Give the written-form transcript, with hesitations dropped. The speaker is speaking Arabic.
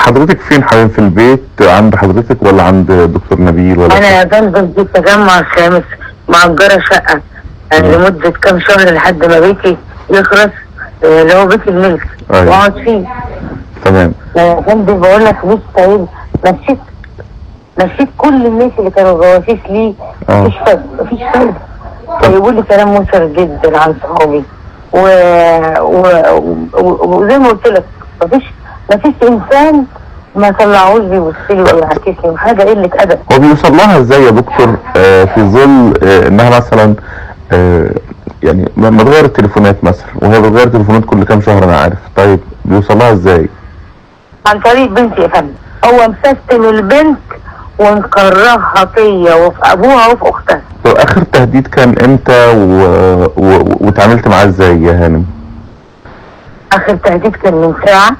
حضرتك فين حاليا؟ في البيت عند حضرتك ولا عند دكتور نبيل ولا انا بنزل في التجمع الخامس، مأجرة شقة لمدة كام شهر لحد ما بيتي يخلص، اللي هو بيت الملك واقعد فيه. تمام. بنزل بقول لك مش سعيد، مشيت كل الناس اللي كانوا جواسيس ليه. مفيش فايدة. بيقول لي كلام منكر جدا عن صحابي وزي ما قلت لك مفيش انسان ما طلعوش بيبص لي ويعكسني، وحاجه قله ادب. هو بيوصل لها ازاي يا دكتور في ظل انها مثلا يعني لما بتغير التليفونات مثلا، وهي بتغير التليفونات كل كام شهر انا عارف، طيب بيوصل لها ازاي؟ عن طريق بنتي يا فندم. هو مسستم البنت ومكرهها فيا وفي ابوها وفي اختها. طب اخر تهديد كان امتى واتعاملت معاه ازاي يا هانم؟ اخر تهديد كان من ساعه.